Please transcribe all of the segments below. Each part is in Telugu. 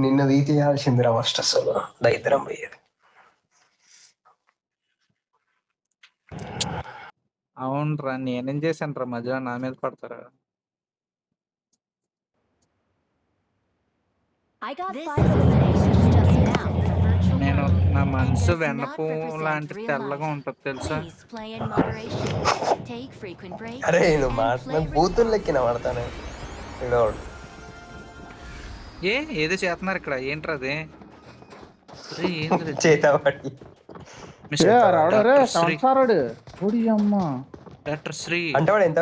నిన్ను తీసేయాల్సిందిరా ఫస్ట్ అసలు దరిద్రం పోయేది. అవునరా, నేనేం చేశాను రా? మధ్యలో నా మీద పడతారా? నేను నా మనసు వెన్నపు లాంటి తెల్లగా ఉంటది తెలుసా? అరే నువ్వు మాట బూతులు లెక్కిన పడతానే ఇడోడు. ఏదో చేస్తున్నారు ఇక్కడ, ఏంట్రా అది? చేత పట్టి డాక్టర్ శ్రీ అంటే వాడు ఎంత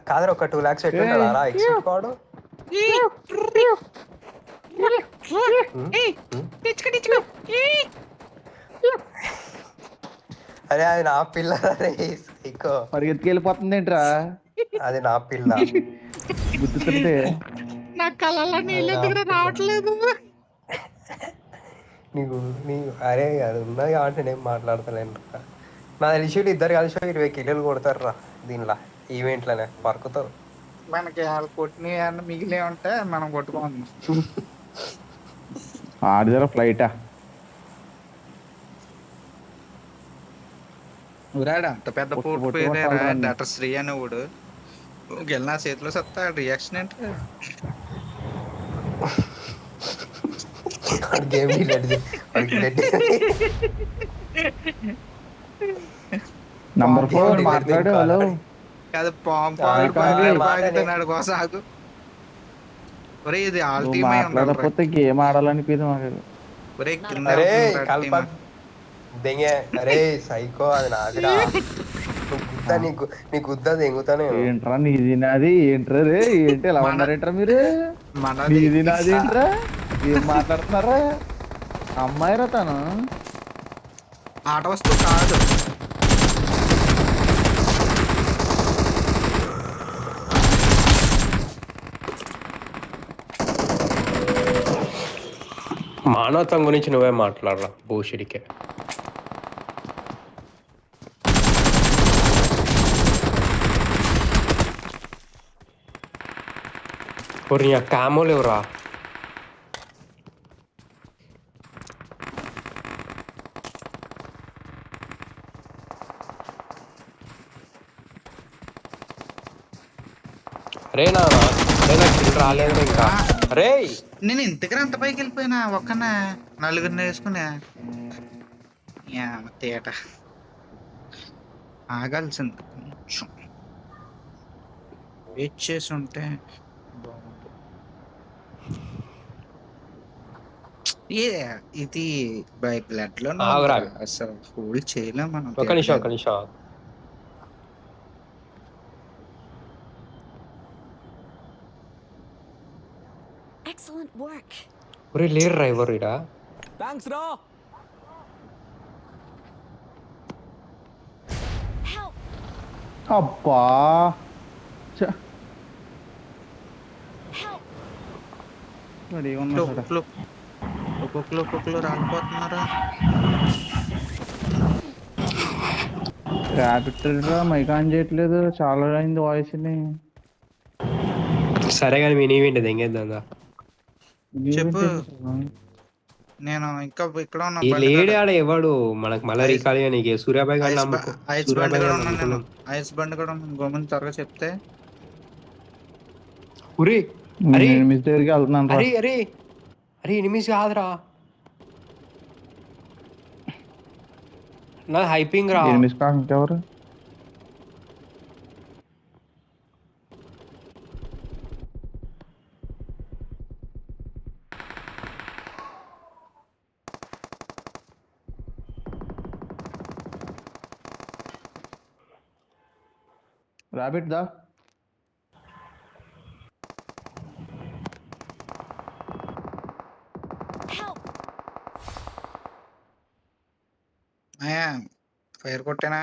కాదు, ఒక 2 lakhs పెట్టుంటాడు అలా ఎక్స్పెక్ట్ వాడు. అరే అది నా పిల్ల పరిగెత్తుకెళ్ళిపోతుంది ఏంట్రా? అది నా పిల్ల. గుర్తుంటే నా కళ్ళల్లో నీళ్ళు రావట్లేదు. నీకు అరే అది ఉన్నది కాబట్టి నేను మాట్లాడతలేను. నా తెలిసి ఇద్దరు కలిసి 20 kilos కొడతారు రా దీనిలో ఈవెంట్లనే పరుకుతారు. మనకి వాళ్ళు కొట్టినవి అన్న మిగిలే ఉంటే మనం కొట్టుకోండి. ఆడిదారా ఫ్లైటా? ఊరాడు అంత పెద్ద పోటు పోయారా డాక్టర్ శ్రీ అనేవాడు. గెల్ నా చేతిలో సత్తా రియాక్షన్ ఏంటి? నంబర్ 4 మాట్లాడు. హలో కాదు, పాంపాడుతున్నాడు కోసం ఆగు. ఒరే ఇది ఆల్ టీమ్ మాట్లాడకపోతే గేమ్ ఆడాలనిపించదు మాకు. ఒరే అరే కల్ప దెంగే, అరే సైకో అది నాదిరా. నీ గుద్దది ఎంగుతానే. ఏంట్రా నీది నాది ఏంట్రా? రే ఏంటి ఎలా ఉన్నారేంట్రా మీరు? నీది నాది ఏంట్రా? ఏం మాట్లాడుతున్నారా? అమ్మాయిరా తను ఆట వస్తువు కాదు. మానవత్వం గురించి నువ్వే మాట్లాడరా భూషుడికే. కామోలు ఎవరా? అరే నా రాలేదు ఇంకా. అరే నేను ఇంతకీ అంత పైకి వెళ్ళిపోయినా ఒక్కన నలుగురిని వేసుకున్నా. తేట ఆగాల్సింది, కొంచెం వెయిట్ చేసి ఉంటే బాగుంటుంది. ఇది బై బ్లడ్ లో అసలు హోల్డ్ చేయలేం మనం. ఒక నిమిషం Excellent work. ఒరే లేరు రా ఎవరు ఇడా? థాంక్స్ రా. అబ్బా ఒక్కొక్కరు రాలిపోతున్నారా? రా మైక్ ఆన్ చేయట్లేదు, చాలా అయింది వాయిస్ ని. సరే కానీ మీ నీవేంటి దెంగేద్దా చెప్పు. నేను ఇంకా ఇక్కడ ఉన్నా. లేడీ ఆడ ఎవడు మనకు మళ్ళీ రికాలి నీకు సూర్యాబాయ్ గారు ఐస్ బండ్ కూడా ఉన్నాను నేను. ఐస్ బండ్ కూడా గోమన్ త్వరగా చెప్తే. ఉరి అరే ఎనిమిస్ దగ్గరికి వెళ్తున్నాను. అరే అరే అరే ఎనిమిస్ కాదురా, నా హైపింగ్ రా. ఎనిమిస్ కాక ఇంకెవరు? రాబిట్ దా. ఫైర్ కొట్టానా?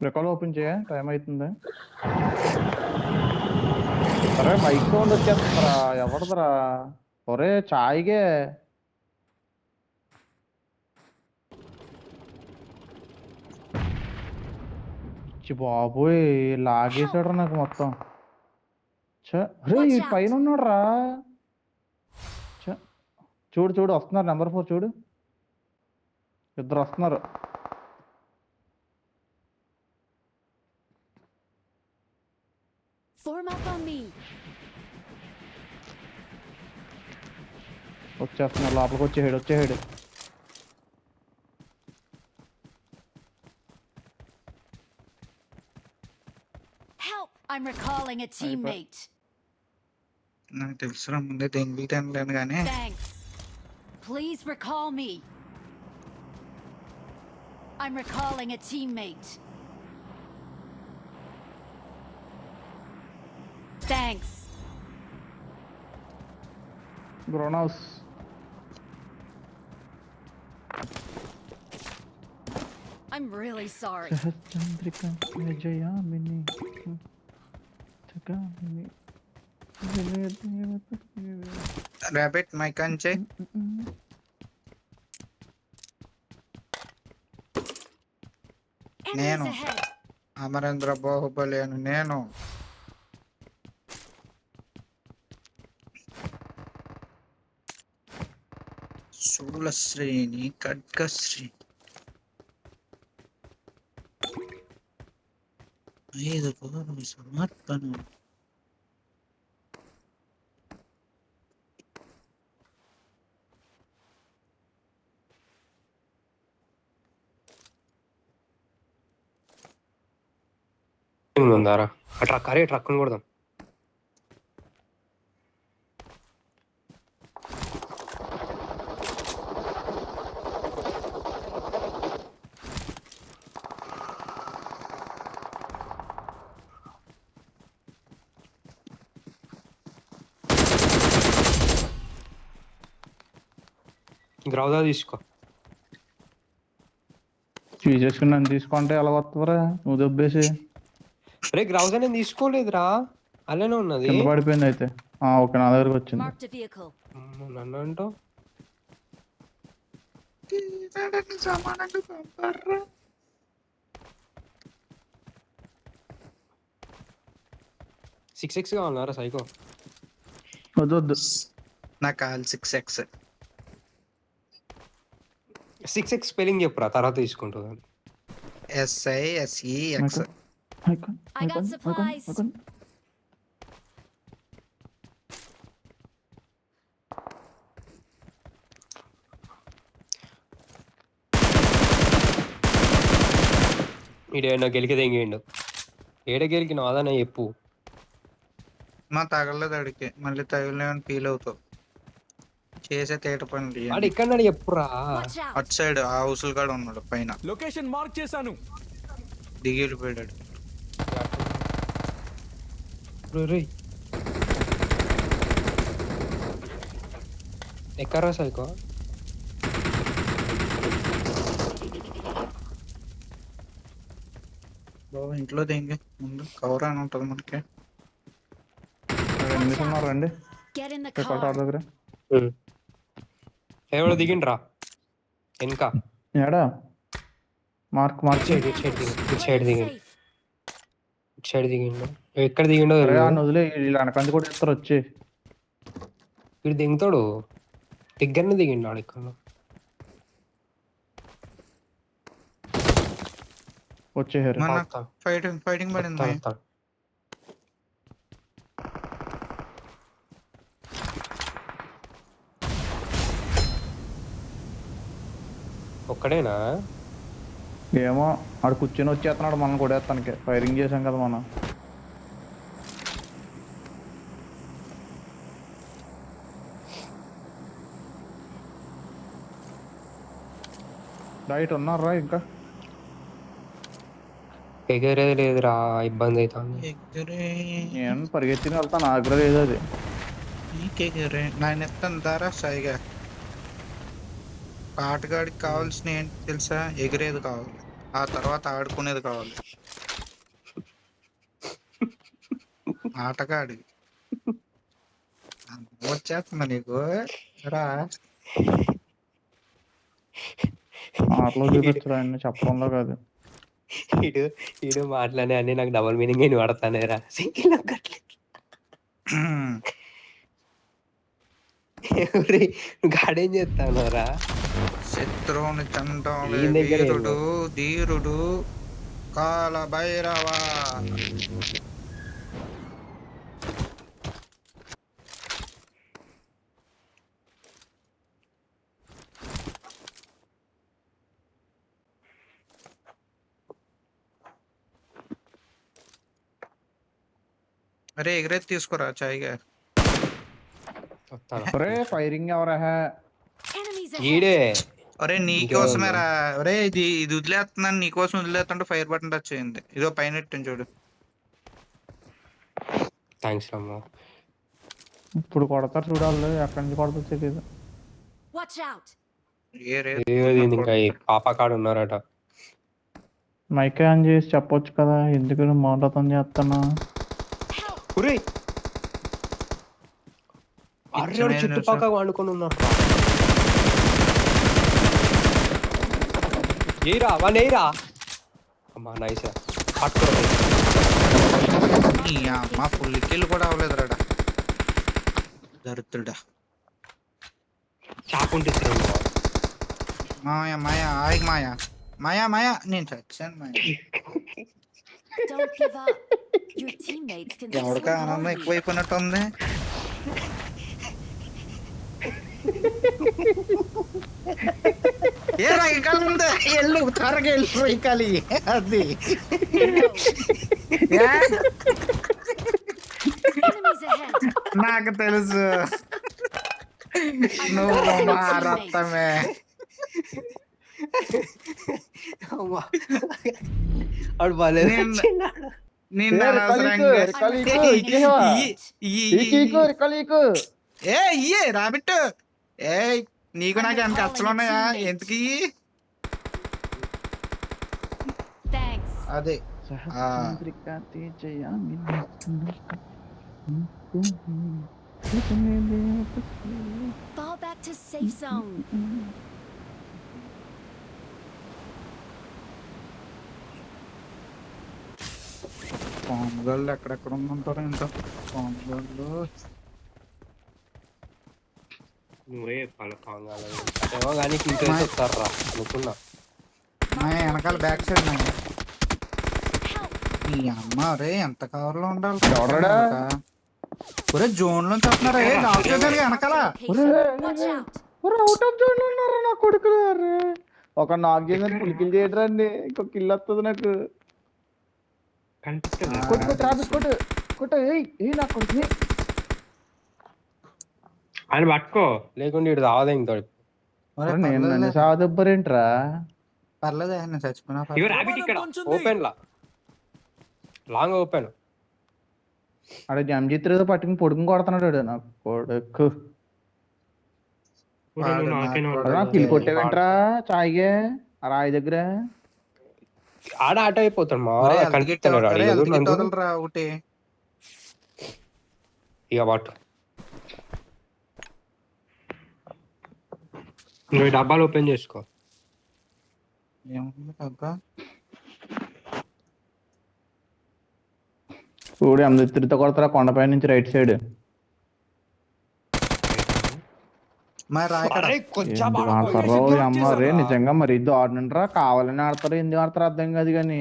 రికాల్ ఓపెన్ చేయ, టైం అవుతుంది. అరే మైక్ సౌండ్ వచ్చేస్తుందిరా, ఎవరిదిరా? ఒరే చాయ్గే చి బాబోయ్, లాగేసాడు నాకు మొత్తం. రే ఈ Watch out. పైన ఉన్నాడు రా. చూడు చూడు వస్తున్నారు, నెంబర్ 4 చూడు, ఇద్దరు వస్తున్నారు. Form up on me. వచ్చేస్తున్నారు, లోపలికి వచ్చేసాడు. Help! I'm recalling a teammate. నాకు తెలుసురా ముందే దేనికి తినలేను కానీ Thanks. Please recall me. I'm recalling a teammate. Thanks. గ్రోనౌస్. I'm really sorry. చంద్రిక విజయామిని చకామిని ర్యాబిట్ మైక్ ఆన్ చేయి. Enemies Nano. ahead. Amarendra Baahubali అని నేను. శూలశ్రేణి ఖడ్గశ్రీ 5 పౌరుల సమర్పణ. ఉందారా ఆ ట్రక్, అరే ట్రక్ కొడదాం. గ్రౌదా తీసుకో. తీసేసుకుని నన్ను తీసుకుంటే ఎలా వస్తావరా, నువ్వు దొబ్బేసి. రే గ్రౌదా నేను తీసుకోలేదురా, అలానే ఉన్నది. కింద పడిపోయింది అయితే. ఓకే, నా దగ్గరకు వచ్చింది. Marked a vehicle. నన్ను అంటూ సమానంగా పంపారా. 6x కావాలన్నారా psycho? వద్దు. నాకు కావాలి 6x. 6x స్పెల్లింగ్ చెప్పురా, తర్వాత తీసుకుంటుంది. SISEX. I got supplies. ఈడేనా గెలికి తెంగిండు. ఏడ గెలికినావు అదన్నా చెప్పు. మా తగలలేదు అడిగి, మళ్ళీ తగిలేమని ఫీల్ అవుతావు. చేసే తేట పనులు ఇవన్నీ. వాడు ఇక్కడ చెప్పురా. Watch out. అటు సైడ్ ఆ హౌసులు కాడ ఉన్నాడు పైన. లొకేషన్ మార్క్ చేశాను. దిగి వెళ్ళిపోయాడు. ఎక్కరా సైకో? బాబు ఇంట్లో దేంగి ముందు కవర్ అని ఉంటుంది మనకి. రండి Get in the టార్ car. దగ్గర. ఎవడో దిగిండ్రా వెనక. ఏడా మార్క్ ఇటు సైడ్ దిగిండు. Safe. ఇటు సైడ్ దిగిండు. ఎక్కడ దిగిండో వదిలే, వీళ్ళు వెనకంది కూడా ఇస్తారు వచ్చి. వీడు దిగుతాడు, దగ్గరనే దిగిండు ఆడు ఇక్కడ. వచ్చేసారు. మన ఫైటింగ్ పడింది. ఒక్కడేనా? ఏమో ఆడు కూర్చొని వచ్చేస్తున్నాడు, మనం కొడేస్తానికి. ఫైరింగ్ చేసాం కదా మనం. రైట్ ఉన్నారా ఇంకా? ఎగరేది లేదురా, ఇబ్బంది అవుతుంది. నేను పరిగెత్తిని వెళ్తాను, ఆగ్రహం లేదు అది. నేను ఎత్తాను దారా సాయిగా. ఆటగాడికి కావాల్సిన ఏంటి తెలుసా? ఎగిరేది కావాలి, ఆ తర్వాత ఆడుకునేది కావాలి. ఆటగాడి వచ్చేస్తుందా నీకు? రా ఆటలో చూపించరా, అన్ని చెప్పడంలో కాదు. ఇడు ఇడు మాట్లాడే అన్ని నాకు డబుల్ మీనింగ్ అని పడతానేరా సింగిల్ గాడేం చేస్తానరా శత్రువుని చంటాలే ఈ దగ్గర ఏం వీరుడు ధీరుడు కాల భైరవ. అరే ఎగరేది తీసుకురా చాయ్గా. ఒరే ఫైరింగ్ ఎవరా? Enemies ఈడే ahead. ఒరే నీకోసమేరా. ఒరే ఇది ఇది వదిలేస్తున్నాను నీకోసం వదిలేస్తుంటే ఫైర్ బటన్ టచ్ అయింది. ఇదో పైన ఎట్టింది చూడు. థ్యాంక్స్ అమ్మా. ఇప్పుడు కొడతారు చూడాలి, ఎక్కడి నుంచి కొడతారు తెలియదు. Watch out. ఏ రే ఇంకా ఈ పాప కాడ ఉన్నారట. మైక్ ఆన్ చేసి చెప్పొచ్చు కదా, ఎందుకు మాట్లాడతాం చేస్తానా? ఒరేయ్ అర్రే చుట్టుపక్కల వండుకొని ఉన్నాడు. ఏరా వన్ ఏరా అమ్మా నైస్ పట్టుకోండి. నీ అమ్మ ఫుల్ కిల్ కూడా అవ్వలేదురా దరిద్రుడా. చాకుంటే మాయా మాయా ఆయ్ మాయా మాయా మాయా నేను చచ్చాను మాయా. Don't give up. Your teammates can ఎవడికి still ఆనందం call you. ఎక్కువైపోయినట్టుంది. ఏ రైకాలి ఉంది ఎల్లు త్వరగా వెళ్ళి రైకాలి అది. ఏ? Enemies ahead. నాకు తెలుసు నువ్వు మా రక్తమే. ఆడు బాలేదు. నిన్ను అనవసరంగా ఏ ఇయ్యే రాబిట్. ఏ నీకు నాకు ఎంత ఖర్చులు ఉన్నాయా ఎందుకు? Thanks. అదే Fall back to safe zone. పాముగాళ్ళు ఎక్కడెక్కడ ఉందంటారు ఏంటో పాముగాళ్ళు. నువ్వే ఏమో కానీ ఇంట్రెస్ట్ వస్తారా అనుకున్నా. మా వెనకాల బ్యాక్ సైడ్ మా Help. నీ అమ్మ రే ఎంత కవర్లో ఉండాలి. ఎవడ్రా? ఒరే జోన్ లో చెప్తున్నారా లాక్ చేయడానికి వెనకాల. Watch out. Out of zone లో ఉన్నారా నా కొడుకులు? అరే ఒక నాక్ చేసి పులికిల్ చేయడరండి, ఇంకో కిల్ వస్తుంది నాకు. కొట్టు కొట్టు రాబిట్ కొట్టు కొట్టు. ఏ నా కొడుకు ఆయన పట్టుకో లేకుంటే ఇటు రావదే ఇంకో. నేను నన్ను సాదబ్బరేంట్రా? పర్లేదు నేను చచ్చిపోయినా ఇవి రాబిట్ ఇక్కడ ఓపెన్ లా లాంగ్ ఓపెన్. అడే జంజిత్రేదో పట్టుకుని పొడుకుని కొడుతున్నాడు నా కొడుకు. కిల్ కొట్టేవేంట్రా చాయ్గే ఆ రాయి దగ్గర? ఆడ ఆట అయిపోతాడు మా కనిపిస్తున్నాడు ఒకటి. ఇక పట్టు నువ్వు డబ్బాలు ఓపెన్ చేసుకో. ఏముంది డబ్బా? చూడు అమృతితో కొడతారా కొండపై నుంచి రైట్ సైడ్. మరి అమ్మ రే నిజంగా మరి ఇది ఆడనంటారా? కావాలని ఆడతారు, ఎందుకు ఆడతారు అర్థం కాదు. కానీ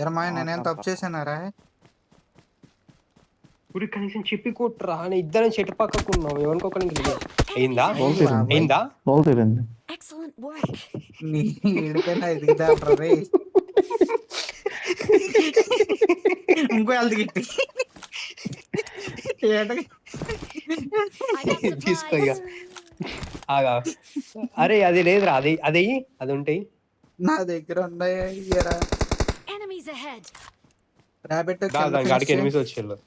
ఏమా నేనేం తప్పు చేశానారా? ఊరి కనీసం చెప్పి కొట్టురా అని ఇద్దరం చెట్టు పక్కకు ఉన్నాం. ఎవరికొకరికి అయిందా అయిందా? బాగుంది. Excellent work. నీ ఏడిపోయినా ఎదిగితే రే ఇంకో వెళ్తు గిట్టి I got తీసుకో ఇక. supplies. ఆగా అరే అది లేదురా, అది అది అది ఉంటాయి నా దగ్గర ఉన్నాయా? Enemies ahead. రాబెట్ దానికి అడిగి ఎనిమిది వచ్చేళ్ళు.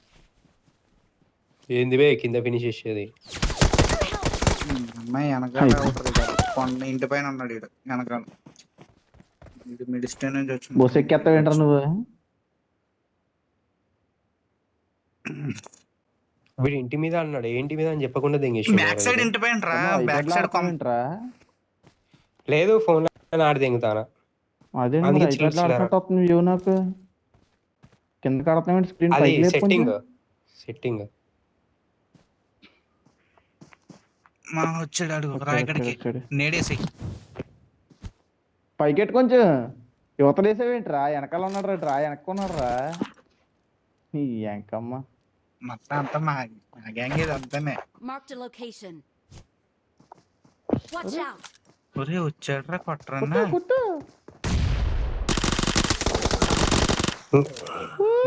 ఏంది బే కింద ఫినిష్ చేసేది? అమ్మాయి వెనకాల కొండ ఇంటి పైన ఉన్నాడు ఈడు వెనకాల. ఇది మిడిస్టేన్ నుంచి వచ్చింది. బస్ ఎక్కేస్తావేంట్రా నువ్వు? వీడు ఇంటి మీద అన్నాడు, ఏంటి మీద అని చెప్పకుండా దింగేసి. బ్యాక్ సైడ్ ఇంటి పైన రా, బ్యాక్ సైడ్ ఏంట్రా? లేదు ఫోన్ లో ఆడి దింగుతానా. అదే అందుకే ఐప్యాడ్ చూపించలేరా? ఆడుతున్నట్టు వస్తుంది వ్యూ నాకు. కింద కడతామేంటి స్క్రీన్ అది పైకి సెట్టింగ్ మా వచ్చాడు అడుగు రా ఇక్కడికి నేడేసి పైకెట్టు కొంచెం యువతలేసేవేంట్రా వెనకాల ఉన్నాడు రా వెనక్కున్నాడు రా నీ ఎంకమ్మ. మొత్తం అంతా మా గ్యాంగ్ ఇది అంతానే. Marked a location. Watch out! ఒరే వచ్చాడు రా కొట్టరన్నా. కుట్టు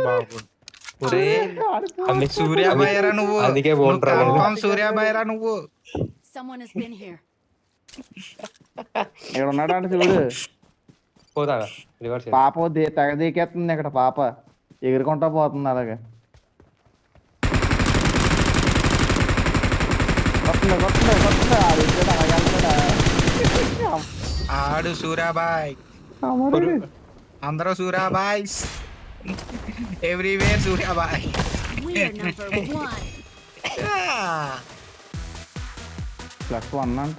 బాబు ఒరే అందుకే సూర్యాబాయరా నువ్వు. అందుకే బాగుంటారా నేను. కన్ఫర్మ్ సూర్యాబాయరా నువ్వు. Someone has been here. ఇక్కడ ఉన్నాడు అంటే చూడు. పోతా రివర్స్ పాప తెగ దిగేస్తుంది ఇక్కడ పాప ఎగురుకుంటా పోతుంది అలాగే. వస్తుంది ఆడు వచ్చాడు అలాగే వెళ్తాడా. ఆడు సూర్యాబాయ్. అందరూ సూర్యాబాయ్స్. ఎవ్రీవేర్ సూర్యాబాయ్. We're number 1. +1 అంట.